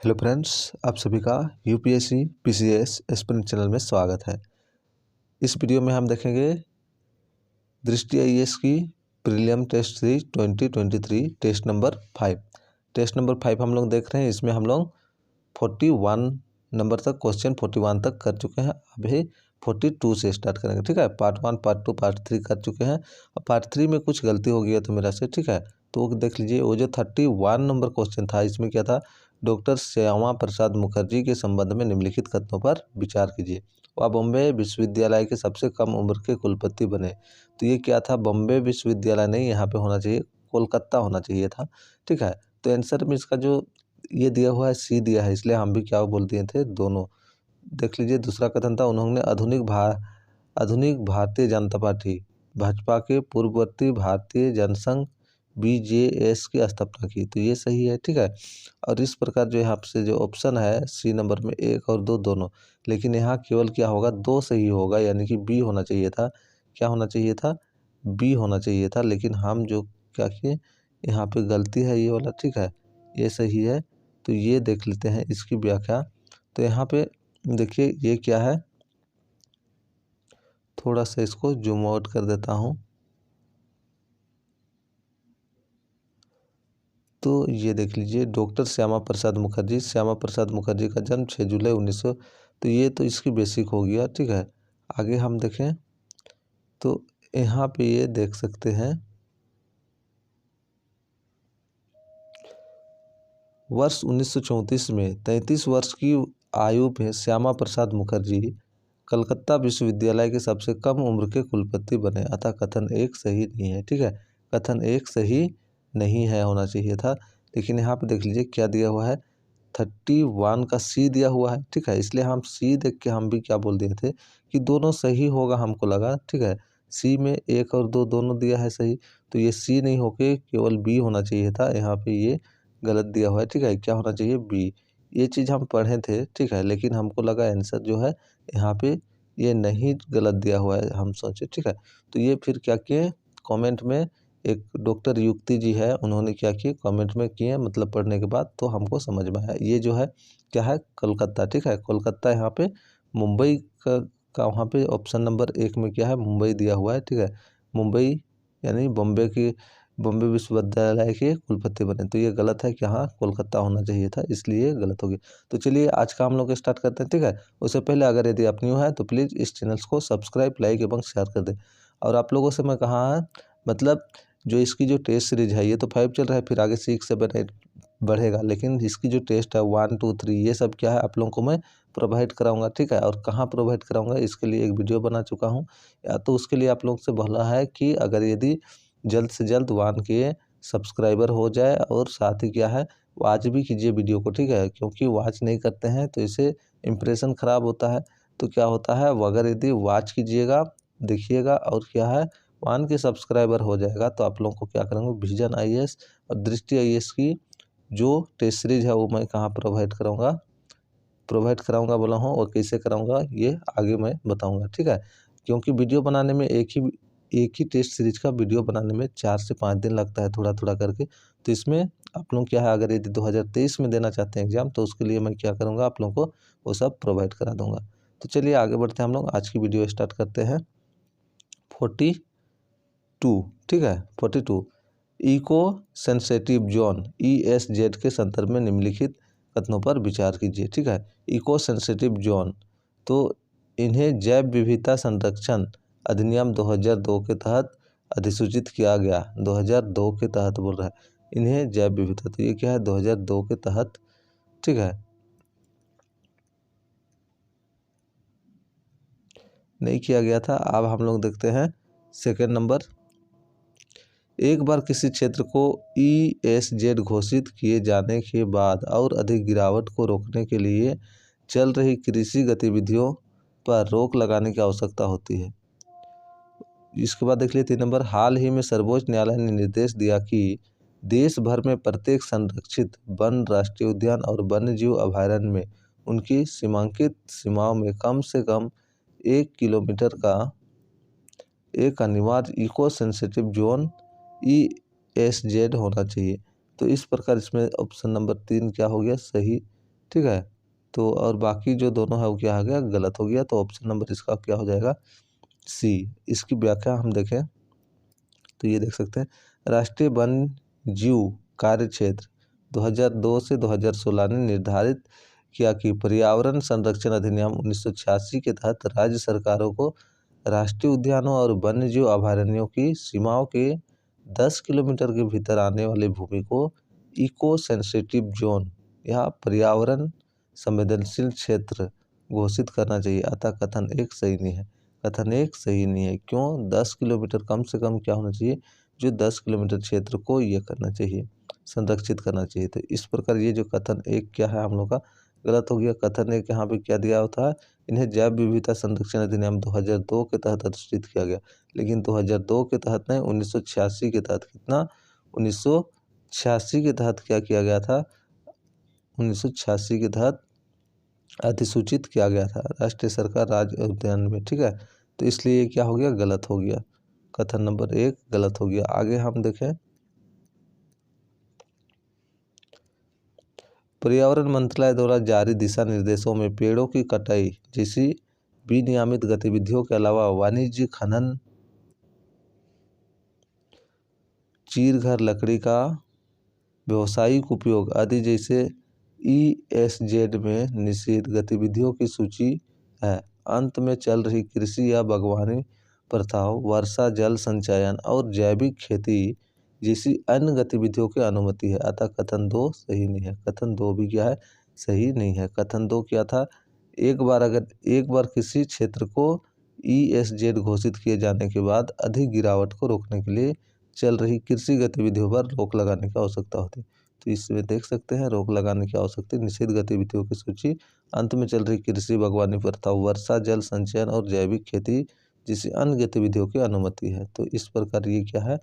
Hello friends, आप सभी का यूपीएससी पीसीएस एस्पिरेंट चैनल में स्वागत है। इस वीडियो में हम देखेंगे दृष्टि आईएएस की prelim test series 2023 test number 5। Test number 5 हम लोग देख रहे हैं। इसमें हम लोग 41 नंबर तक क्वेश्चन 41 तक कर चुके हैं। अभी 42 से स्टार्ट करेंगे। ठीक है, पार्ट 1 पार्ट 2 पार्ट 3 कर चुके हैं। अब पार्ट 3 में कुछ गलती हो गई है तो मेरा से, ठीक है, तो देख लीजिए। वो जो 31 नंबर क्वेश्चन था, इसमें क्या था, डॉक्टर श्यामा प्रसाद मुखर्जी के संबंध में निम्नलिखित कथनों पर विचार कीजिए। वह बॉम्बे विश्वविद्यालय के सबसे कम उम्र के कुलपति बने। तो ये क्या था, बॉम्बे विश्वविद्यालय नहीं, यहाँ पे होना चाहिए कोलकाता होना चाहिए था। ठीक है, तो आंसर में इसका जो ये दिया हुआ है सी दिया है, इसलिए हम भी क्या बोल दिए थे, दोनों। देख लीजिए, दूसरा कथन था, उन्होंने आधुनिक भारतीय जनता पार्टी भाजपा के पूर्ववर्ती भारतीय जनसंघ बीजेएस की स्थापना की। तो ये सही है। ठीक है, और इस प्रकार जो यहाँ से जो ऑप्शन है सी नंबर में 1 और 2 दोनों, लेकिन यहाँ केवल क्या होगा, 2 सही होगा, यानी कि बी होना चाहिए था। क्या होना चाहिए था, बी होना चाहिए था। लेकिन हम जो क्या किए, यहाँ पे गलती है ये वाला। ठीक है, ये सही है। तो ये देख लेते हैं इसकी व्याख्या। तो यहाँ पे देखिए ये क्या है, थोड़ा सा इसको जूम आउट कर देता हूँ। तो ये देख लीजिए, डॉक्टर श्यामा प्रसाद मुखर्जी का जन्म 6 जुलाई 1900। तो ये तो इसकी बेसिक हो गया। ठीक है, आगे हम देखें तो यहाँ पे ये देख सकते हैं, वर्ष 1934 में 33 वर्ष की आयु में श्यामा प्रसाद मुखर्जी कलकत्ता विश्वविद्यालय के सबसे कम उम्र के कुलपति बने। अतः कथन 1 सही नहीं है। ठीक है, कथन 1 सही नहीं है, होना चाहिए था। लेकिन यहाँ पे देख लीजिए क्या दिया हुआ है, 31 का सी दिया हुआ है। ठीक है, इसलिए हम सी देख के हम भी क्या बोल दिए थे कि दोनों सही होगा, हमको लगा। ठीक है, सी में 1 और 2 दोनों दिया है सही, तो ये सी नहीं होके केवल बी होना चाहिए था। यहाँ पे ये गलत दिया हुआ है। ठीक है, क्या होना चाहिए, बी। ये चीज़ हम पढ़े थे। ठीक है, लेकिन हमको लगा आंसर जो है यहाँ पे ये नहीं, गलत दिया हुआ है, हम सोचे। ठीक है, तो ये फिर क्या किए, कमेंट में एक डॉक्टर युक्ति जी है, उन्होंने क्या किए, कमेंट में किए, मतलब पढ़ने के बाद तो हमको समझ में आया। ये जो है क्या है, कोलकाता। ठीक है, कोलकाता यहाँ पे मुंबई का वहाँ पे ऑप्शन नंबर 1 में क्या है, मुंबई दिया हुआ है। ठीक है, मुंबई यानी बॉम्बे विश्वविद्यालय के कुलपति बने। तो ये गलत है कि हाँ कोलकाता होना चाहिए था, इसलिए गलत हो गया। तो चलिए आज का हम लोग स्टार्ट करते हैं। ठीक है, उससे पहले अगर यदि आप न्यू है तो प्लीज़ इस चैनल को सब्सक्राइब, लाइक एवं शेयर कर दें। और आप लोगों से मैं कहा है, मतलब जो इसकी जो टेस्ट सीरीज है, ये तो 5 चल रहा है, फिर आगे 6 7 8 बढ़ेगा। लेकिन इसकी जो टेस्ट है 1 2 3 ये सब क्या है, आप लोगों को मैं प्रोवाइड कराऊंगा। ठीक है, और कहाँ प्रोवाइड कराऊंगा, इसके लिए एक वीडियो बना चुका हूँ। या तो उसके लिए आप लोग से बोला है कि अगर यदि जल्द से जल्द 1 के सब्सक्राइबर हो जाए, और साथ ही क्या है, वॉच भी कीजिए वीडियो को। ठीक है, क्योंकि वॉच नहीं करते हैं तो इससे इम्प्रेशन ख़राब होता है। तो क्या होता है, अगर यदि वॉच कीजिएगा, देखिएगा, और क्या है 1 के सब्सक्राइबर हो जाएगा, तो आप लोगों को क्या करेंगे, विजन आईएएस और दृष्टि आईएएस की जो टेस्ट सीरीज है वो मैं कहाँ प्रोवाइड कराऊंगा बोला हूँ, और कैसे कराऊंगा ये आगे मैं बताऊंगा। ठीक है, क्योंकि वीडियो बनाने में एक ही टेस्ट सीरीज का वीडियो बनाने में 4 से 5 दिन लगता है, थोड़ा थोड़ा करके। तो इसमें आप लोग क्या है, अगर यदि 2023 में देना चाहते हैं एग्जाम, तो उसके लिए मैं क्या करूँगा, आप लोगों को वो सब प्रोवाइड करा दूंगा। तो चलिए आगे बढ़ते हैं, हम लोग आज की वीडियो स्टार्ट करते हैं। 42, ठीक है, 42 इको सेंसिटिव जोन ESZ के संदर्भ में निम्नलिखित कथनों पर विचार कीजिए। ठीक है, इको सेंसिटिव जोन, तो इन्हें जैव विविधता संरक्षण अधिनियम 2002 के तहत अधिसूचित किया गया। 2002 के तहत बोल रहा है, इन्हें जैव विविधता, तो ये क्या है, 2002 के तहत। ठीक है, नहीं किया गया था। अब हम लोग देखते हैं सेकंड नंबर, एक बार किसी क्षेत्र को ESZ घोषित किए जाने के बाद और अधिक गिरावट को रोकने के लिए चल रही कृषि गतिविधियों पर रोक लगाने की आवश्यकता होती है। इसके बाद देख लिए 3 नंबर, हाल ही में सर्वोच्च न्यायालय ने निर्देश दिया कि देश भर में प्रत्येक संरक्षित वन, राष्ट्रीय उद्यान और वन्यजीव अभयारण्य में उनकी सीमांकित सीमाओं में कम से कम 1 किलोमीटर का एक अनिवार्य इको सेंसिटिव जोन ESZ होना चाहिए। तो इस प्रकार इसमें ऑप्शन नंबर 3 क्या हो गया, सही ठीक है। तो और बाकी जो दोनों है वो क्या हो गया, गलत हो गया। तो ऑप्शन नंबर इसका क्या हो जाएगा, सी। इसकी व्याख्या हम देखें तो ये देख सकते हैं, राष्ट्रीय वन्य जीव कार्य क्षेत्र 2002 से 2016 ने निर्धारित किया कि पर्यावरण संरक्षण अधिनियम 1986 के तहत राज्य सरकारों को राष्ट्रीय उद्यानों और वन्य जीव अभयारण्यों की सीमाओं के 10 किलोमीटर के भीतर आने वाली भूमि को इको सेंसिटिव जोन या पर्यावरण संवेदनशील क्षेत्र घोषित करना चाहिए। अतः कथन एक सही नहीं है। कथन एक सही नहीं है। क्यों? 10 किलोमीटर कम से कम क्या होना चाहिए, जो 10 किलोमीटर क्षेत्र को ये करना चाहिए, संरक्षित करना चाहिए। तो इस प्रकार ये जो कथन एक क्या है हम लोग का गलत हो गया। कथन एक यहाँ पे क्या दिया होता है, इन्हें जैव विविधता संरक्षण अधिनियम 2002 के तहत अधिसूचित किया गया, लेकिन 2002 के तहत नहीं, 1986 के तहत। कितना? 1986 के तहत क्या किया गया था, 1986 के तहत अधिसूचित किया गया था राष्ट्रीय सरकार राज्य उद्यान में, ठीक है। तो इसलिए ये क्या हो गया, गलत हो गया। कथन नंबर एक गलत हो गया। आगे हम देखें, पर्यावरण मंत्रालय द्वारा जारी दिशा निर्देशों में पेड़ों की कटाई जैसी विनियमित गतिविधियों के अलावा वाणिज्य खनन, चीरघर लकड़ी का व्यावसायिक उपयोग आदि जैसे ESZ में निषिद्ध गतिविधियों की सूची है। अंत में चल रही कृषि या बागवानी प्रथाओं, वर्षा जल संचयन और जैविक खेती जैसी अन्य गतिविधियों की अनुमति है। अतः कथन दो सही नहीं है। कथन दो भी क्या है, सही नहीं है। कथन दो क्या था, एक बार किसी क्षेत्र को ESZ घोषित किए जाने के बाद अधिक गिरावट को रोकने के लिए चल रही कृषि गतिविधियों पर रोक लगाने की आवश्यकता होती है। तो इसमें देख सकते हैं रोक लगाने की आवश्यकता, निषिद्ध गतिविधियों की सूची, अंत में चल रही कृषि बागवानी प्रथा, वर्षा जल संचयन और जैविक खेती जैसी अन्य गतिविधियों की अनुमति है। तो इस प्रकार ये क्या है,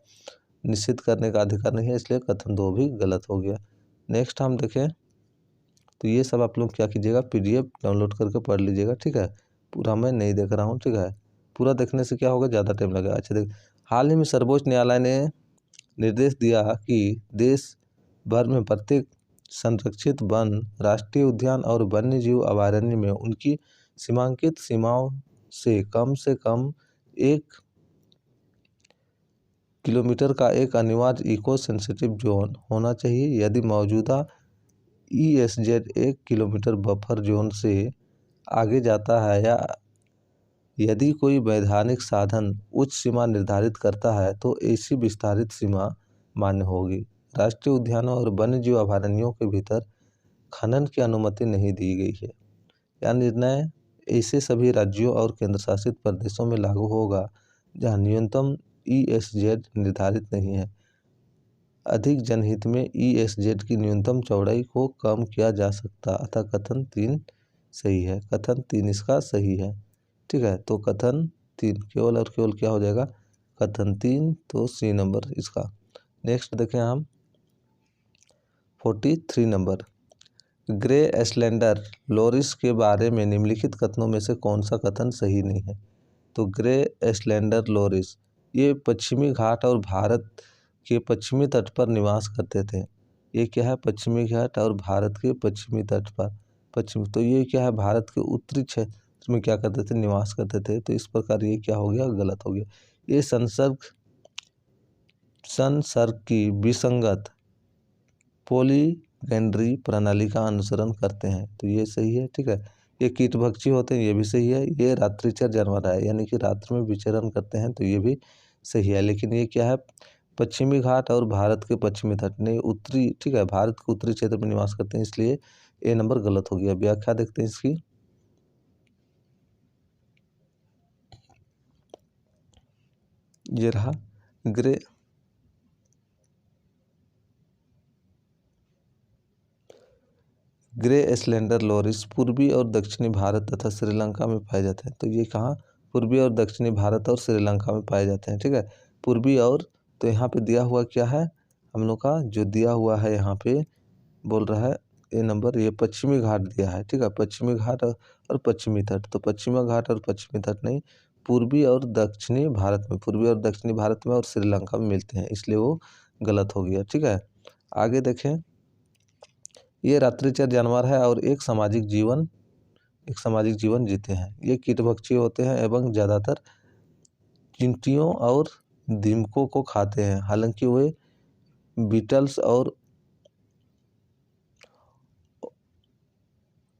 निश्चित करने का अधिकार नहीं है, इसलिए कथन दो भी गलत हो गया। नेक्स्ट हम देखें तो ये सब आप लोग क्या कीजिएगा, PDF डाउनलोड करके पढ़ लीजिएगा, ठीक है। पूरा मैं नहीं देख रहा हूँ, ठीक है। पूरा देखने से क्या होगा, ज़्यादा टाइम लगेगा। अच्छा देख, हाल ही में सर्वोच्च न्यायालय ने निर्देश दिया कि देश भर में प्रत्येक संरक्षित वन, राष्ट्रीय उद्यान और वन्य जीव अभयारण्य में उनकी सीमांकित सीमाओं से कम 1 किलोमीटर का एक अनिवार्य इको सेंसिटिव जोन होना चाहिए। यदि मौजूदा ESZ 1 किलोमीटर बफर जोन से आगे जाता है या यदि कोई वैधानिक साधन उच्च सीमा निर्धारित करता है तो ऐसी विस्तारित सीमा मान्य होगी। राष्ट्रीय उद्यानों और वन्यजीव अभयारण्यों के भीतर खनन की अनुमति नहीं दी गई है। यह निर्णय ऐसे सभी राज्यों और केंद्रशासित प्रदेशों में लागू होगा जहां न्यूनतम ESZ निर्धारित नहीं है। अधिक जनहित में ESZ की न्यूनतम चौड़ाई को कम किया जा सकता। अतः कथन 3 सही है। कथन 3 इसका सही है, ठीक है। तो कथन 3 केवल और केवल क्या हो जाएगा, कथन 3, तो C नंबर इसका। नेक्स्ट देखें हम 43 नंबर, ग्रे एस्लेंडर लोरिस के बारे में निम्नलिखित कथनों में से कौन सा कथन सही नहीं है। तो ग्रे एस्लेंडर लोरिस ये पश्चिमी घाट और भारत के पश्चिमी तट पर निवास करते थे। ये क्या है, पश्चिमी घाट और भारत के पश्चिमी तट पर, तो ये क्या है, भारत के उत्तरी क्षेत्र में क्या करते थे, निवास करते थे। तो इस प्रकार ये क्या हो गया, गलत हो गया। ये संसर्ग की विसंगत पॉलीगैंड्री प्रणाली का अनुसरण करते हैं, तो ये सही है, ठीक है। ये कीटभक्षी होते हैं, ये भी सही है। ये रात्रिचर जानवर है, यानी कि रात्रि में विचरण करते हैं, तो ये भी सही है। लेकिन ये क्या है, पश्चिमी घाट और भारत के पश्चिमी तट नहीं, उत्तरी, ठीक है, भारत के उत्तरी क्षेत्र में निवास करते हैं, इसलिए A नंबर गलत हो गया। व्याख्या देखते हैं इसकी। ये रहा ग्रे एस्लेंडर लोरिस पूर्वी और दक्षिणी भारत तथा श्रीलंका में पाए जाते हैं। तो ये कहाँ, पूर्वी और दक्षिणी भारत और श्रीलंका में पाए जाते हैं, ठीक है। पूर्वी और, तो यहाँ पे दिया हुआ क्या है हम लोग का, जो दिया हुआ है यहाँ पे बोल रहा है A नंबर, ये पश्चिमी घाट दिया है, ठीक है। पश्चिमी घाट और पश्चिमी तट, तो पश्चिमी घाट और पश्चिमी तट नहीं, पूर्वी और दक्षिणी भारत में, पूर्वी और दक्षिणी भारत में और श्रीलंका में मिलते हैं, इसलिए वो गलत हो गया, ठीक है। आगे देखें ये रात्रिचर जानवर है और एक सामाजिक जीवन जीते हैं। ये कीटभक्षी होते हैं एवं ज़्यादातर चींटियों और दीमकों को खाते हैं। हालांकि वे बीटल्स और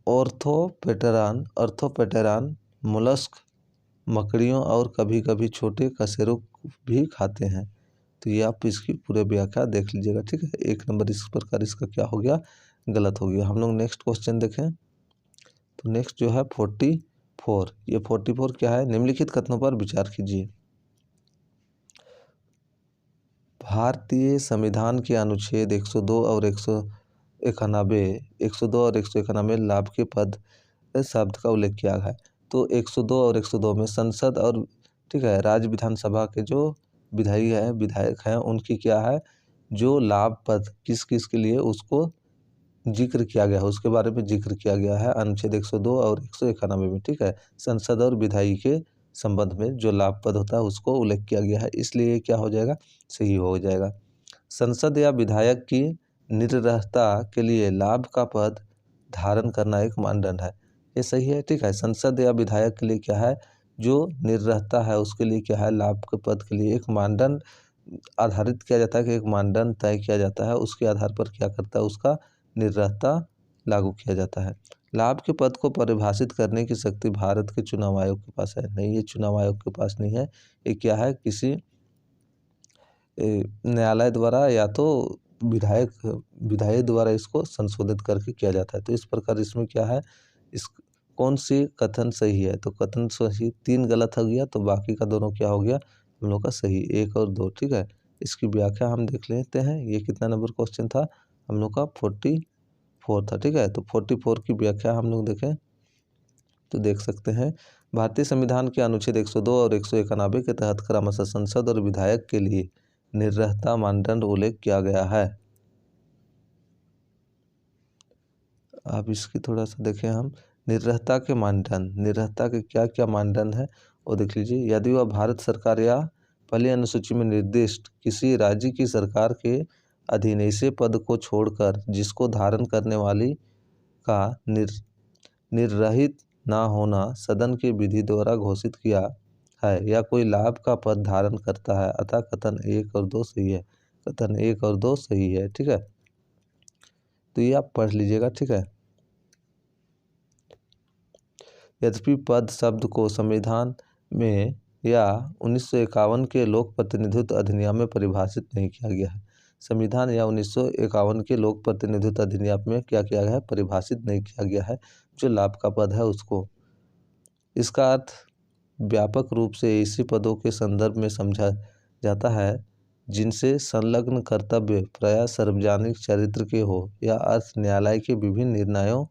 ऑर्थोपेटेरान मोलस्क, मकड़ियों और कभी कभी छोटे कशेरुक भी खाते हैं। तो ये आप इसकी पूरे व्याख्या देख लीजिएगा, ठीक है। 1 नंबर इस प्रकार इसका क्या हो गया, गलत हो गया। हम लोग नेक्स्ट क्वेश्चन देखें। तो नेक्स्ट जो है 44, ये 44 क्या है, निम्नलिखित कथनों पर विचार कीजिए। भारतीय संविधान के अनुच्छेद 102 और 191 लाभ के पद शब्द का उल्लेख किया है। तो 102 और 102 में संसद और, ठीक है, राज्य विधानसभा के जो विधायक हैं उनकी क्या है, जो लाभ पद किस किस के लिए उसको जिक्र किया गया है, उसके बारे में जिक्र किया गया है अनुच्छेद 102 और 191 में, ठीक है। संसद और विधायी के संबंध में जो लाभ पद होता है उसको उल्लेख किया गया है, इसलिए क्या हो जाएगा, सही हो जाएगा। संसद या विधायक की निर्रहता के लिए लाभ का पद धारण करना एक मानदंड है, ये सही है, ठीक है। संसद या विधायक के लिए क्या है, जो निर्रहता है उसके लिए क्या है, लाभ के पद के लिए एक मानदंड आधारित किया जाता है कि एक मानदंड तय किया जाता है, उसके आधार पर क्या करता है, उसका निर्रहता लागू किया जाता है। लाभ के पद को परिभाषित करने की शक्ति भारत के चुनाव आयोग के पास है, नहीं, ये चुनाव आयोग के पास नहीं है। ये क्या है, किसी न्यायालय द्वारा या तो विधायक द्वारा इसको संशोधित करके किया जाता है। तो इस प्रकार इसमें क्या है, इस कौन सी कथन सही है, तो कथन सही 3 गलत हो गया, तो बाकी का दोनों क्या हो गया, हम लोग का सही 1 और 2, ठीक है। इसकी व्याख्या हम देख लेते हैं। ये कितना नंबर क्वेश्चन था, हम लोग का 44 था, ठीक है। तो 44 की व्याख्या हम लोग देखें तो देख सकते हैं, भारतीय संविधान के अनुच्छेद 102 और 191 के तहत क्रमशः संसद और विधायक के लिए निर्रहता मानदंड उल्लेख किया गया है। अब इसकी थोड़ा सा देखें हम, निर्रहता के मानदंड, निर्रहता के क्या क्या मानदंड है वो देख लीजिए। यदि वह भारत सरकार या पहली अनुसूची में निर्दिष्ट किसी राज्य की सरकार के अधीन ऐसे पद को छोड़कर जिसको धारण करने वाली का निर्रहित ना होना सदन की विधि द्वारा घोषित किया है, या कोई लाभ का पद धारण करता है, अतः कथन 1 और 2 सही है, कथन 1 और 2 सही है, ठीक है। तो ये आप पढ़ लीजिएगा, ठीक है। यद्यपि पद शब्द को संविधान में या 1951 के लोक प्रतिनिधित्व अधिनियम में परिभाषित नहीं किया गया है। संविधान या 1951 के लोक प्रतिनिधित्व अधिनियम में क्या किया गया है, परिभाषित नहीं किया गया है जो लाभ का पद है उसको। इसका अर्थ व्यापक रूप से ऐसे पदों के संदर्भ में समझा जाता है जिनसे संलग्न कर्तव्य प्रायः सार्वजनिक चरित्र के हो या अर्थ न्यायालय के विभिन्न निर्णयों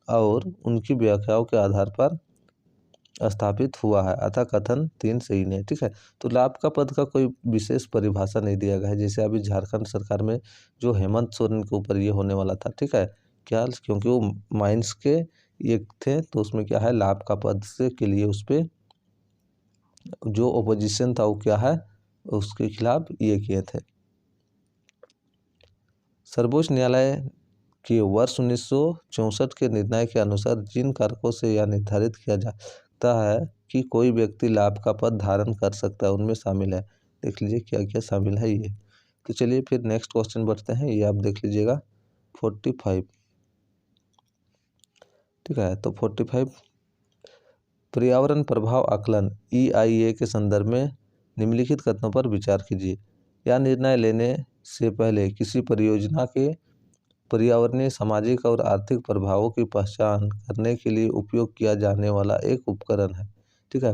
और उनकी व्याख्याओं के आधार पर स्थापित हुआ है, अतः कथन 3 सही नहीं, ठीक है। तो लाभ का पद का कोई विशेष परिभाषा नहीं दिया गया है। जैसे अभी झारखंड सरकार में जो हेमंत सोरेन के ऊपर ये होने वाला था, ठीक है, क्या, क्योंकि वो माइंस के ये थे, तो उसमें क्या है, लाभ का पद से के लिए उस पर जो ओपोजिशन था वो क्या है, उसके खिलाफ ये किए थे। सर्वोच्च न्यायालय के वर्ष 1964 के निर्णय के अनुसार जिन कारकों से यह निर्धारित किया जाता है कि कोई व्यक्ति लाभ का पद धारण कर सकता है, उनमें शामिल है, देख लीजिए क्या क्या शामिल है ये। तो चलिए फिर नेक्स्ट क्वेश्चन बढ़ते हैं, ये आप देख लीजिएगा 45, ठीक है। तो 45, पर्यावरण प्रभाव आकलन EIA के संदर्भ में निम्नलिखित कथनों पर विचार कीजिए। यह निर्णय लेने से पहले किसी परियोजना के पर्यावरणीय, सामाजिक और आर्थिक प्रभावों की पहचान करने के लिए उपयोग किया जाने वाला एक उपकरण है, ठीक है।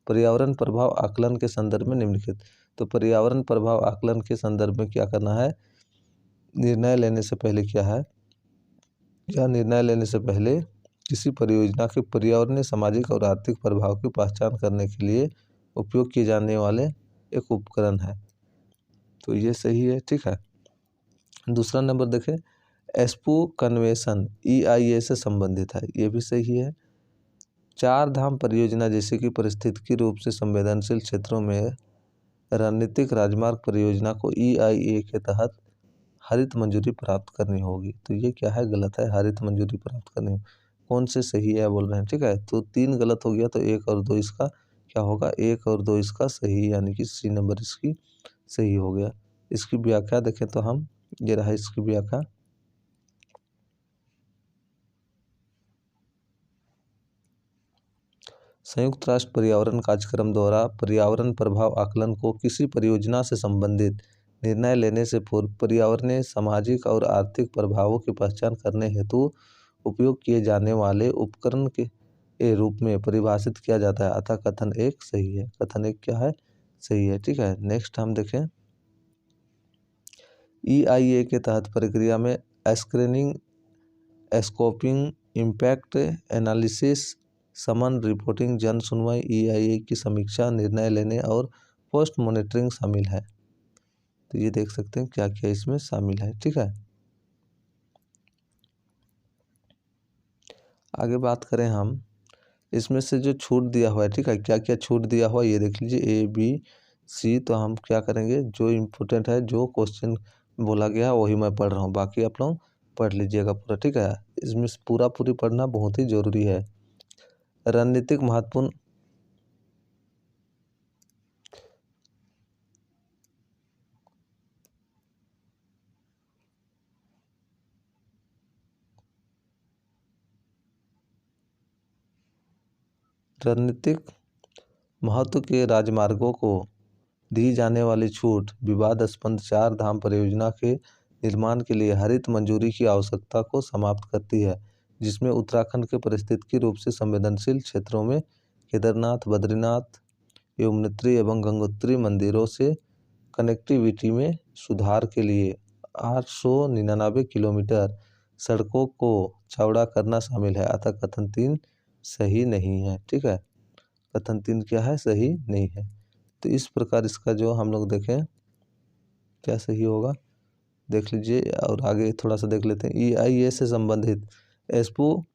पर्यावरण प्रभाव आकलन के संदर्भ में निम्नलिखित, तो पर्यावरण प्रभाव आकलन के संदर्भ में क्या करना है, निर्णय लेने से पहले क्या है, या निर्णय लेने से पहले किसी परियोजना के पर्यावरणीय, सामाजिक और आर्थिक प्रभाव की पहचान करने के लिए उपयोग किए जाने वाले एक उपकरण है, तो ये सही है, ठीक है। दूसरा नंबर देखें, एस्पो कन्वेंशन EIA से संबंधित है, ये भी सही है। 4 धाम परियोजना जैसे कि पारिस्थितिकी रूप से संवेदनशील क्षेत्रों में रणनीतिक राजमार्ग परियोजना को EIA के तहत हरित मंजूरी प्राप्त करनी होगी। तो ये क्या है, गलत है, हरित मंजूरी प्राप्त करनी होगी। कौन से सही है बोल रहे हैं, ठीक है। तो 3 गलत हो गया, तो 1 और 2 इसका क्या होगा, 1 और 2 इसका सही, यानी कि सी नंबर इसकी सही हो गया। इसकी व्याख्या देखें तो हम, ये रहा इसकी व्याख्या। संयुक्त राष्ट्र पर्यावरण कार्यक्रम द्वारा पर्यावरण प्रभाव आकलन को किसी परियोजना से संबंधित निर्णय लेने से पूर्व पर्यावरणीय, सामाजिक और आर्थिक प्रभावों की पहचान करने हेतु उपयोग किए जाने वाले उपकरण के रूप में परिभाषित किया जाता है। अतः कथन 1 सही है। कथन 1 क्या है, सही है, ठीक है। नेक्स्ट हम देखें, EIA के तहत प्रक्रिया में स्क्रीनिंग, स्कोपिंग, इम्पैक्ट एनालिसिस, समन रिपोर्टिंग, जन सुनवाई, EIA की समीक्षा, निर्णय लेने और पोस्ट मॉनिटरिंग शामिल है। तो ये देख सकते हैं क्या क्या इसमें शामिल है, ठीक है। आगे बात करें हम, इसमें से जो छूट दिया हुआ है, ठीक है, क्या क्या छूट दिया हुआ है ये देख लीजिए, ABC। तो हम क्या करेंगे, जो इम्पोर्टेंट है, जो क्वेश्चन बोला गया वही मैं पढ़ रहा हूँ, बाकी आप लोग पढ़ लीजिएगा पूरा, ठीक है। इसमें पूरा पूरी पढ़ना बहुत ही जरूरी है। रणनीतिक महत्वपूर्ण रणनीतिक महत्व के राजमार्गों को दी जाने वाली छूट विवादास्पद 4 धाम परियोजना के निर्माण के लिए हरित मंजूरी की आवश्यकता को समाप्त करती है, जिसमें उत्तराखंड के पारिस्थितिकी रूप से संवेदनशील क्षेत्रों में केदारनाथ, बद्रीनाथ, यमुनोत्री एवं गंगोत्री मंदिरों से कनेक्टिविटी में सुधार के लिए 899 किलोमीटर सड़कों को चौड़ा करना शामिल है। अतः कथन 3 सही नहीं है, ठीक है। कथन 3 क्या है, सही नहीं है। तो इस प्रकार इसका जो हम लोग देखें क्या सही होगा, देख लीजिए और आगे थोड़ा सा देख लेते हैं। EIA से संबंधित एस्पो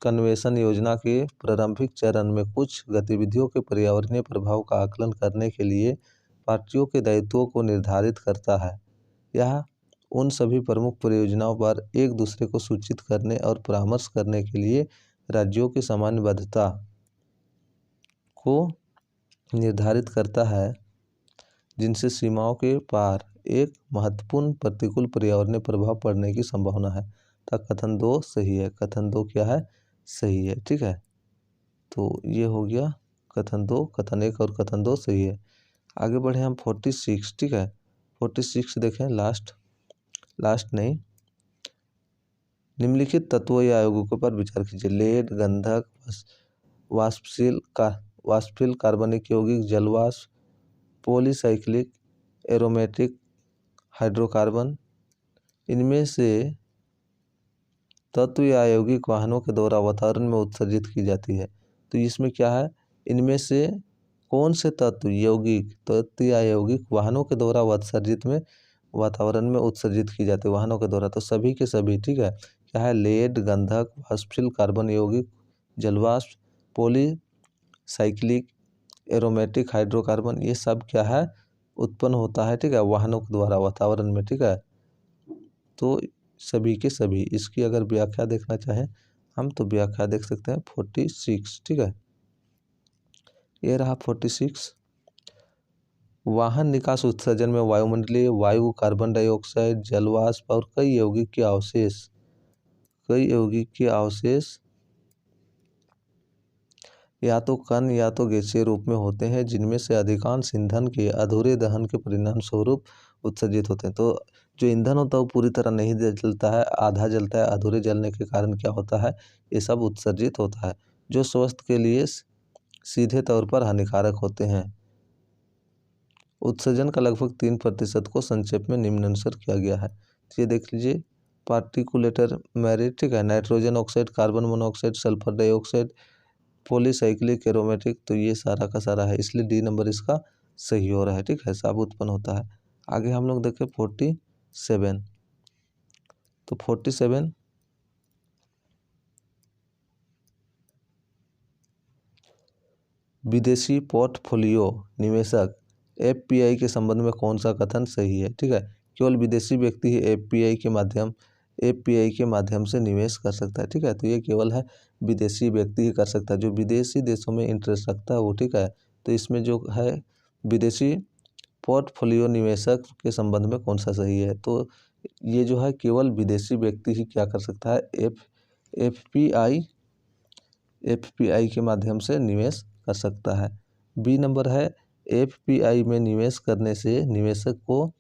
कन्वेंशन योजना के प्रारंभिक चरण में कुछ गतिविधियों के पर्यावरणीय प्रभाव का आकलन करने के लिए पार्टियों के दायित्वों को निर्धारित करता है। यह उन सभी प्रमुख परियोजनाओं पर एक दूसरे को सूचित करने और परामर्श करने के लिए राज्यों की समन्वयबद्धता को निर्धारित करता है, जिनसे सीमाओं के पार एक महत्वपूर्ण प्रतिकूल पर्यावरणीय प्रभाव पड़ने की संभावना है। तो कथन 2 सही है। कथन 2 क्या है, सही है, ठीक है। तो ये हो गया कथन 2, कथन 1 और कथन 2 सही है। आगे बढ़े हम 46, ठीक है। 46 देखें, लास्ट नहीं, निम्नलिखित तत्वों या यौगिकों पर विचार कीजिए। लेड, गंधक, वाष्पशील कार्बनिक यौगिक, जलवाष्प, पॉलीसाइक्लिक एरोमेटिक हाइड्रोकार्बन। इनमें से तत्व या यौगिक वाहनों के द्वारा वातावरण में उत्सर्जित की जाती है। तो इसमें क्या है, इनमें से कौन से तत्व या यौगिक वाहनों के द्वारा वातावरण में उत्सर्जित की जाती है, वाहनों के द्वारा। तो सभी के सभी, ठीक है। क्या है, लेड, गंधक, वाष्पशील कार्बन यौगिक, जलवाष्प, पॉलीसाइक्लिक एरोमेटिक हाइड्रोकार्बन, ये सब क्या है, उत्पन्न होता है, ठीक है, वाहनों के द्वारा वातावरण में, ठीक है। तो सभी के सभी, इसकी अगर व्याख्या देखना चाहें हम तो व्याख्या देख सकते हैं 46, ठीक है। ये रहा 46। वाहन निकास उत्सर्जन में वायुमंडलीय वायु, कार्बन डाइऑक्साइड, जलवाष्प और कई यौगिक के अवशेष या तो कण या तो गैसीय रूप में होते हैं, जिनमें से अधिकांश ईंधन के अधूरे दहन के परिणाम स्वरूप उत्सर्जित होते हैं। तो जो ईंधन होता है वो पूरी तरह नहीं जलता है, आधा जलता है। अधूरे जलने के कारण क्या होता है, ये सब उत्सर्जित होता है, जो स्वास्थ्य के लिए सीधे तौर पर हानिकारक होते हैं। उत्सर्जन का लगभग 3% को संक्षेप में निम्नानुसार किया गया है। तो ये देख लीजिए, पार्टिकुलेटर मैटर, ठीक है, nitrogen oxide, carbon monoxide, sulphur dioxide, polycyclic aromatic. तो ये सारा का सारा है, इसलिए डी नंबर इसका सही हो रहा है, ठीक है, सब उत्पन्न होता है। आगे हम लोग देखें 47। तो 47 विदेशी पोर्टफोलियो निवेशक FPI के संबंध में कौन सा कथन सही है, ठीक है। केवल विदेशी व्यक्ति ही एफपीआई के माध्यम से निवेश कर सकता है। ठीक है, तो ये केवल है विदेशी व्यक्ति ही कर सकता है, जो विदेशी देशों में इंटरेस्ट रखता है वो। ठीक है, तो इसमें जो है विदेशी पोर्टफोलियो निवेशक के संबंध में कौन सा सही है, तो ये जो है केवल विदेशी व्यक्ति ही क्या कर सकता है, एफपीआई के माध्यम से निवेश कर सकता है। बी नंबर है, एफपीआई में निवेश करने से निवेशक को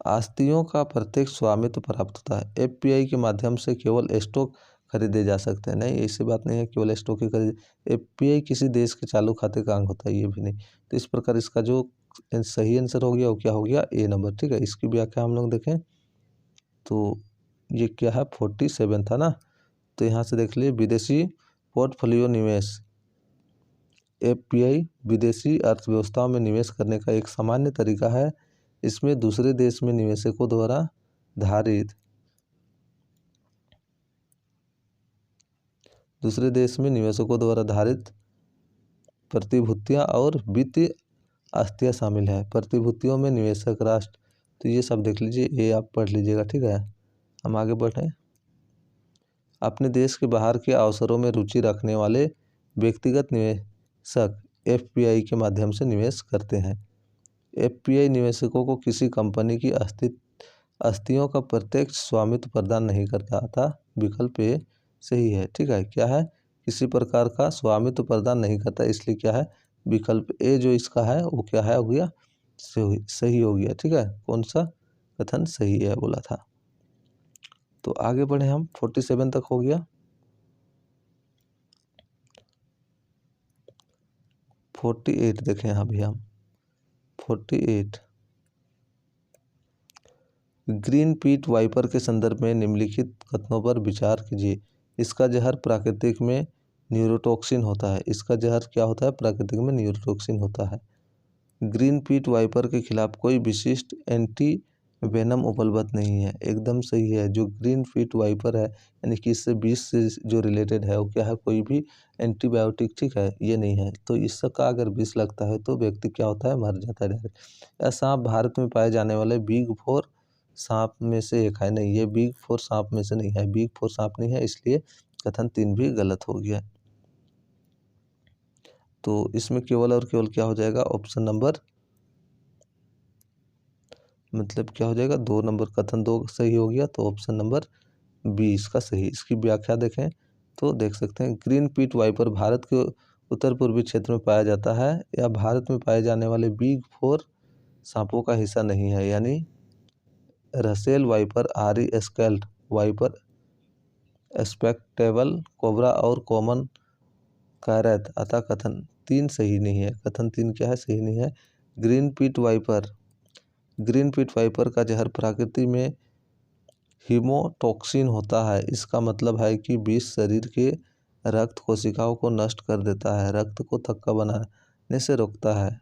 आस्तियों का प्रत्यक्ष स्वामित्व प्राप्त होता है। एफपीआई के माध्यम से केवल स्टॉक खरीदे जा सकते हैं, नहीं ऐसी बात नहीं है केवल स्टॉक ही खरीदे। एफपीआई किसी देश के चालू खाते का अंग होता है, ये भी नहीं। तो इस प्रकार इसका जो सही आंसर हो गया वो क्या हो गया, ए नंबर। ठीक है, इसकी व्याख्या हम लोग देखें तो ये क्या है, 47 था ना। तो यहाँ से देख लिए विदेशी पोर्टफोलियो निवेश, एफपीआई विदेशी अर्थव्यवस्थाओं में निवेश करने का एक सामान्य तरीका है। इसमें दूसरे देश में निवेशकों द्वारा धारित प्रतिभूतियां और वित्तीय आस्तियां शामिल है। प्रतिभूतियों में निवेशक राष्ट्र, तो ये सब देख लीजिए, ये आप पढ़ लीजिएगा। ठीक है, हम आगे बढ़ें। अपने देश के बाहर के अवसरों में रुचि रखने वाले व्यक्तिगत निवेशक एफपीआई के माध्यम से निवेश करते हैं। एफपीआई निवेशकों को किसी कंपनी की आस्तियों का प्रत्यक्ष स्वामित्व प्रदान नहीं करता, अतः विकल्प ए सही है। ठीक है, क्या है, किसी प्रकार का स्वामित्व प्रदान नहीं करता, इसलिए क्या है, विकल्प ए जो इसका है वो क्या है, हो गया सही हो गया। ठीक है, कौन सा कथन सही है बोला था। तो आगे बढ़े हम, 47 तक हो गया। 48 देखें यहाँ भी हम, 48 ग्रीन पीट वाइपर के संदर्भ में निम्नलिखित कथनों पर विचार कीजिए। इसका जहर प्राकृतिक में न्यूरोटॉक्सिन होता है। इसका जहर क्या होता है, प्राकृतिक में न्यूरोटॉक्सिन होता है। ग्रीन पीट वाइपर के खिलाफ कोई विशिष्ट एंटी वेनम उपलब्ध नहीं है, एकदम सही है। जो ग्रीन पीट वाइपर है यानी कि इससे विष से जो रिलेटेड है वो क्या है, कोई भी एंटीबायोटिक, ठीक है, ये नहीं है। तो इसका अगर विष लगता है तो व्यक्ति क्या होता है, मर जाता है डायरेक्ट। यह सांप भारत में पाए जाने वाले बिग 4 सांप में से एक है, नहीं ये बिग 4 सांप में से नहीं है, बिग 4 सांप नहीं है, इसलिए कथन 3 भी गलत हो गया। तो इसमें केवल और केवल क्या हो जाएगा, ऑप्शन नंबर मतलब क्या हो जाएगा, 2 नंबर, कथन 2 सही हो गया। तो ऑप्शन नंबर बी इसका सही। इसकी व्याख्या देखें तो देख सकते हैं, ग्रीन पीट वाइपर भारत के उत्तर पूर्वी क्षेत्र में पाया जाता है। यह भारत में पाए जाने वाले बिग 4 सांपों का हिस्सा नहीं है, यानी रसेल वाइपर, आरी स्केल्ड वाइपर, स्पेक्टेबल कोबरा और कॉमन कैरेट। अतः कथन 3 सही नहीं है। कथन 3 क्या है, सही नहीं है। ग्रीन पीट वाइपर का जहर प्रकृति में हीमोटॉक्सिन होता है। इसका मतलब है कि विष शरीर के रक्त कोशिकाओं को नष्ट कर देता है, रक्त को थक्का बनाने से रोकता है।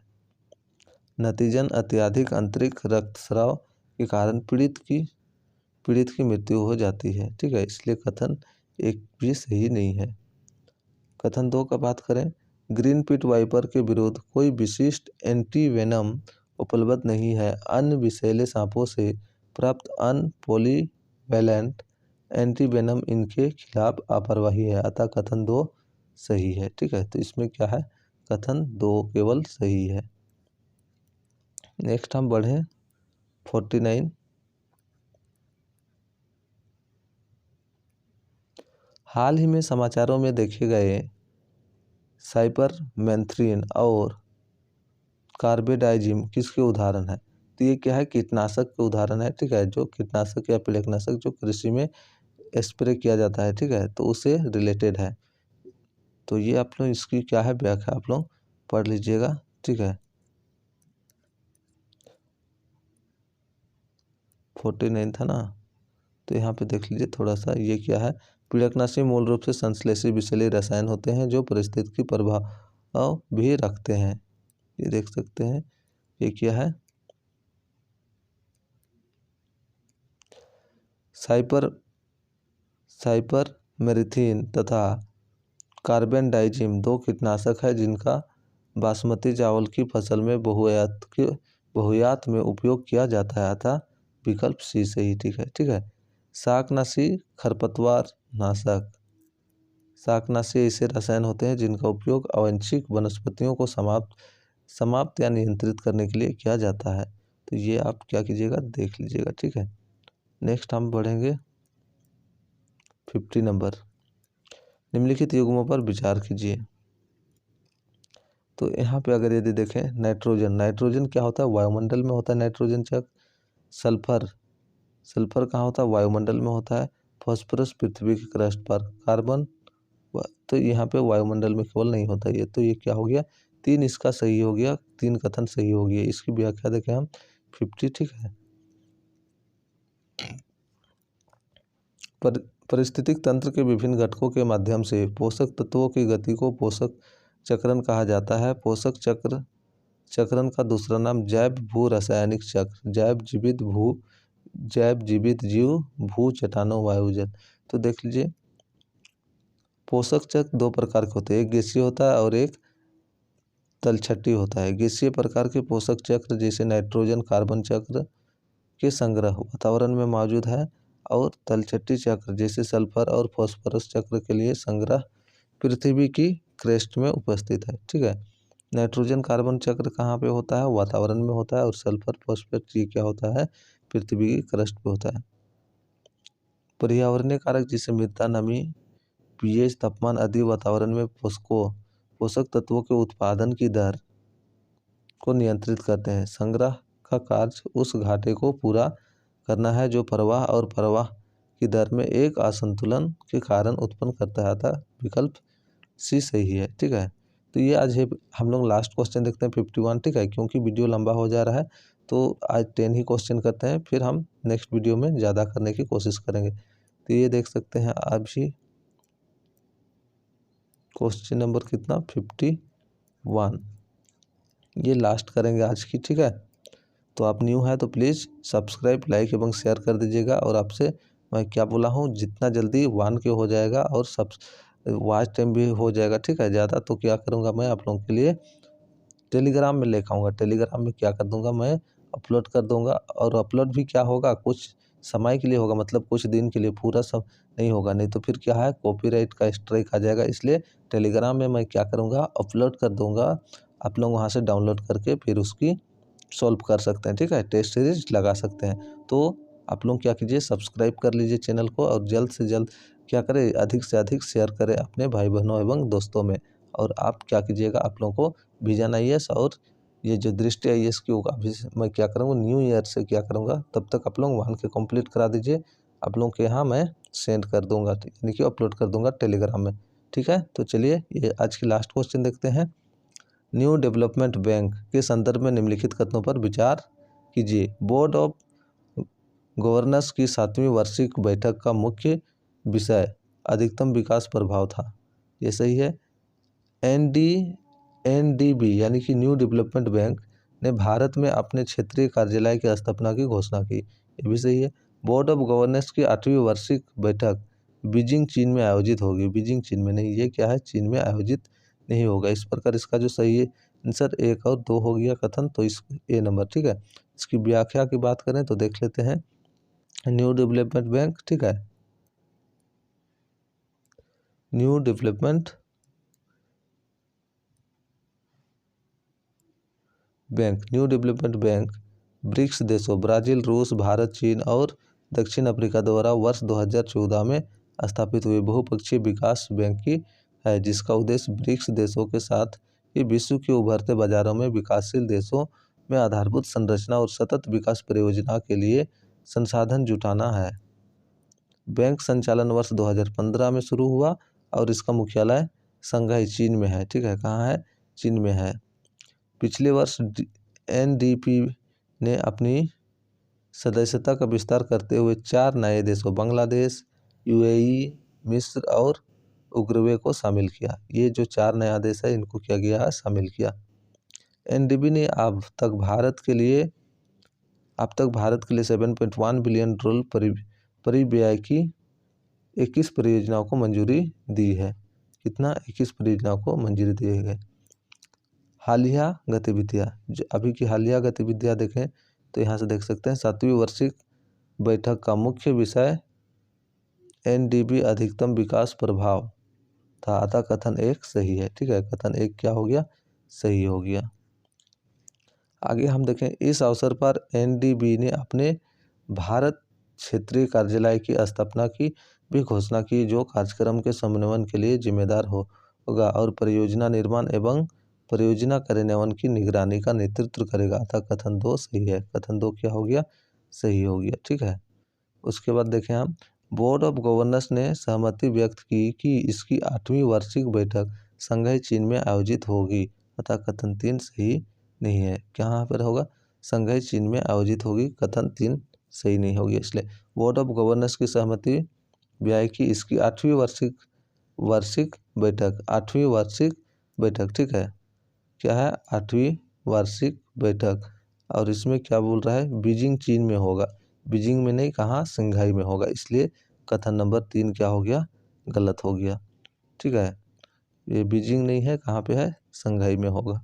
नतीजन अत्यधिक आंतरिक रक्तस्राव के कारण पीड़ित की मृत्यु हो जाती है। ठीक है, इसलिए कथन 1 भी सही नहीं है। कथन 2 का बात करें, ग्रीन पीट वाइपर के विरुद्ध कोई विशिष्ट एंटी वेनम उपलब्ध नहीं है। अन्य विषैले सांपों से प्राप्त अनपॉलीवैलेंट एंटी वेनम इनके खिलाफ अपरवाही है, अतः कथन 2 सही है। ठीक है, तो इसमें क्या है, कथन 2 केवल सही है। नेक्स्ट हम बढ़ें 49। हाल ही में समाचारों में देखे गए साइपरमेथ्रिन और कार्बेडाइजिम किसके उदाहरण है। तो ये क्या है, कीटनाशक के उदाहरण है। ठीक है, जो कीटनाशक या पिलकनाशक जो कृषि में स्प्रे किया जाता है, ठीक है, तो उससे रिलेटेड है। तो ये आप लोग इसकी क्या है व्याख्या आप लोग पढ़ लीजिएगा। ठीक है, 49 था ना, तो यहाँ पे देख लीजिए थोड़ा सा, ये क्या है, पीड़कनाशी मूल रूप से संश्लेषी विषैले रसायन होते हैं जो परिस्थिति प्रभाव भी रखते हैं। ये देख सकते हैं, ये क्या है, साइपरमेथ्रिन तथा कार्बेंडाइजिम 2 कीटनाशक है जिनका बासमती चावल की फसल में बहुयात में उपयोग किया जाता है, अतः विकल्प सी सही ठीक है। शाकनाशी खरपतवार नाशक। शाकनाशी ऐसे रसायन होते हैं जिनका उपयोग अवांछित वनस्पतियों को समाप्त या नियंत्रित करने के लिए किया जाता है। तो ये आप क्या कीजिएगा, देख लीजिएगा, ठीक है। नेक्स्ट हम बढ़ेंगे 50 नंबर। निम्नलिखित युग्मों पर विचार कीजिए। तो यहाँ पे अगर यदि देखें, नाइट्रोजन क्या होता है, वायुमंडल में होता है नाइट्रोजन चक। सल्फर कहाँ होता है, वायुमंडल में होता है। फॉस्फोरस पृथ्वी के क्रस्ट पर। कार्बन तो यहाँ पे वायुमंडल में केवल नहीं होता ये। तो ये क्या हो गया, 3 इसका सही हो गया, 3 कथन सही हो गया। इसकी व्याख्या देखें हम 50, ठीक है। परिस्थितिक तंत्र के विभिन्न घटकों के माध्यम से पोषक तत्वों की गति को पोषक चक्रण कहा जाता है। पोषक चक्रण का दूसरा नाम जैव भू रासायनिक चक्र, जैव जीवित जीव, भू चट्टानों, वायुजल। तो देख लीजिए, पोषक चक्र 2 प्रकार के होते हैं, एक गैसीय होता है और एक तलछटी होता है। गैसीय प्रकार के पोषक चक्र जैसे नाइट्रोजन कार्बन चक्र के संग्रह वातावरण में मौजूद है, और तलछटी चक्र जैसे सल्फर और फास्फोरस चक्र के लिए संग्रह पृथ्वी की क्रेस्ट में उपस्थित है, ठीक है। नाइट्रोजन कार्बन चक्र कहाँ पे होता है, वातावरण में होता है, और सल्फर फास्फोरस ये क्या होता है, पृथ्वी की क्रस्ट पे होता है। पर्यावरणीय कारक जैसे मृदा नमी, पीएच, तापमान आदि वातावरण में पोषक तत्वों के उत्पादन की दर को नियंत्रित करते हैं। संग्रह का कार्य उस घाटे को पूरा करना है जो प्रवाह की दर में एक असंतुलन के कारण उत्पन्न करता है, अतः विकल्प सी सही है, ठीक है। तो ये आज हम लोग लास्ट क्वेश्चन देखते हैं 51, ठीक है। क्योंकि वीडियो लंबा हो जा रहा है तो आज 10 ही क्वेश्चन करते हैं, फिर हम नेक्स्ट वीडियो में ज़्यादा करने की कोशिश करेंगे। तो ये देख सकते हैं आप भी, क्वेश्चन नंबर कितना, 51, ये लास्ट करेंगे आज की, ठीक है। तो आप न्यू है तो प्लीज़ सब्सक्राइब, लाइक एवं शेयर कर दीजिएगा। और आपसे मैं क्या बोला हूँ, जितना जल्दी 1 के हो जाएगा और वॉच टाइम भी हो जाएगा, ठीक है। ज़्यादा तो क्या करूँगा, मैं आप लोगों के लिए टेलीग्राम में लेकर आऊँगा। टेलीग्राम में क्या कर दूँगा, मैं अपलोड कर दूँगा। और अपलोड भी क्या होगा, कुछ समय के लिए होगा, मतलब कुछ दिन के लिए, पूरा सब नहीं होगा, नहीं तो फिर क्या है, कॉपीराइट का स्ट्राइक आ जाएगा। इसलिए टेलीग्राम में मैं क्या करूँगा, अपलोड कर दूँगा। आप लोग वहाँ से डाउनलोड करके फिर उसकी सॉल्व कर सकते हैं, ठीक है। टेस्ट सीरीज लगा सकते हैं। तो आप लोग क्या कीजिए, सब्सक्राइब कर लीजिए चैनल को, और जल्द से जल्द क्या करें, अधिक से अधिक शेयर करें अपने भाई बहनों एवं दोस्तों में। और आप क्या कीजिएगा, आप लोगों को विजन IAS और ये जो दृष्टि IAS की होगा, अभी मैं क्या करूँगा, न्यू ईयर से क्या करूँगा, तब तक आप लोग 1 के कंप्लीट करा दीजिए। आप लोगों के यहाँ मैं सेंड कर दूँगा, यानी कि अपलोड कर दूँगा टेलीग्राम में, ठीक है। तो चलिए ये आज की लास्ट क्वेश्चन देखते हैं। न्यू डेवलपमेंट बैंक के संदर्भ में निम्नलिखित कथनों पर विचार कीजिए। बोर्ड ऑफ गवर्नर्स की 7वीं वार्षिक बैठक का मुख्य विषय अधिकतम विकास प्रभाव था, ये सही है। NDB यानी कि न्यू डेवलपमेंट बैंक ने भारत में अपने क्षेत्रीय कार्यालय की स्थापना की घोषणा की, ये भी सही है। बोर्ड ऑफ गवर्नर्स की 8वीं वार्षिक बैठक बीजिंग चीन में आयोजित होगी, बीजिंग चीन में नहीं, ये क्या है, चीन में आयोजित नहीं होगा। इस प्रकार इसका जो सही है आंसर 1 और 2 हो गया कथन, तो इस A नंबर, ठीक है। इसकी व्याख्या की बात करें तो देख लेते हैं, न्यू डेवलपमेंट बैंक, ठीक है। न्यू डेवलपमेंट बैंक ब्रिक्स देशों ब्राज़ील, रूस, भारत, चीन और दक्षिण अफ्रीका द्वारा वर्ष 2014 में स्थापित हुए बहुपक्षीय विकास बैंक की है, जिसका उद्देश्य ब्रिक्स देशों के साथ ही विश्व के उभरते बाजारों में विकासशील देशों में आधारभूत संरचना और सतत विकास परियोजना के लिए संसाधन जुटाना है। बैंक संचालन वर्ष 2015 में शुरू हुआ और इसका मुख्यालय शंघाई, चीन में है, ठीक है। कहाँ है, चीन में है। पिछले वर्ष NDP ने अपनी सदस्यता का विस्तार करते हुए 4 नए देशों बांग्लादेश, UAE, मिस्र और उरुग्वे को शामिल किया। ये जो 4 नया देश है, इनको क्या किया है, शामिल किया। NDB ने अब तक भारत के लिए 7.1 बिलियन डॉलर परिव्यय की 21 परियोजनाओं को मंजूरी दी है। कितना, 21 परियोजनाओं को मंजूरी दी है। हालिया गतिविधियाँ, जो अभी की हालिया गतिविधियाँ देखें तो यहाँ से देख सकते हैं 7वीं वार्षिक बैठक का मुख्य विषय एनडीबी अधिकतम विकास प्रभाव था, अतः कथन एक सही है। ठीक है, कथन एक क्या हो गया, सही हो गया। आगे हम देखें, इस अवसर पर एनडीबी ने अपने भारत क्षेत्रीय कार्यालय की स्थापना की भी घोषणा की, जो कार्यक्रम के समन्वयन के लिए जिम्मेदार होगा और परियोजना निर्माण एवं परियोजना कार्यान्वयन की निगरानी का नेतृत्व करेगा, अतः कथन दो सही है। कथन दो क्या हो गया, सही हो गया। ठीक है, उसके बाद देखें हम, बोर्ड ऑफ गवर्नर्स ने सहमति व्यक्त की कि इसकी 8वीं वार्षिक बैठक शंघाई चीन में आयोजित होगी, अतः कथन 3 सही नहीं है। कहाँ पर होगा, शंघाई चीन में आयोजित होगी, कथन 3 सही नहीं होगी। इसलिए बोर्ड ऑफ गवर्नर्स की सहमति ब्याय की इसकी 8वीं वार्षिक बैठक, 8वीं वार्षिक बैठक, ठीक है, क्या है, 8वीं वार्षिक बैठक, और इसमें क्या बोल रहा है, बीजिंग चीन में होगा, बीजिंग में नहीं, कहाँ, शंघाई में होगा, इसलिए कथन नंबर 3 क्या हो गया, गलत हो गया। ठीक है, ये बीजिंग नहीं है, कहाँ पे है, शंघाई में होगा।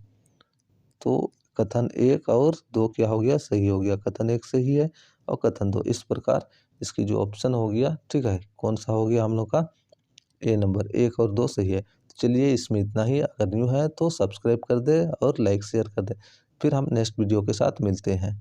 तो कथन 1 और 2 क्या हो गया, सही हो गया। कथन 1 सही है और कथन 2, इस प्रकार इसकी जो ऑप्शन हो गया, ठीक है, कौन सा हो गया हम लोग का, ए नंबर, 1 और 2 सही है। तो चलिए इसमें इतना ही, अगर न्यू है तो सब्सक्राइब कर दे और लाइक शेयर कर दे। फिर हम नेक्स्ट वीडियो के साथ मिलते हैं।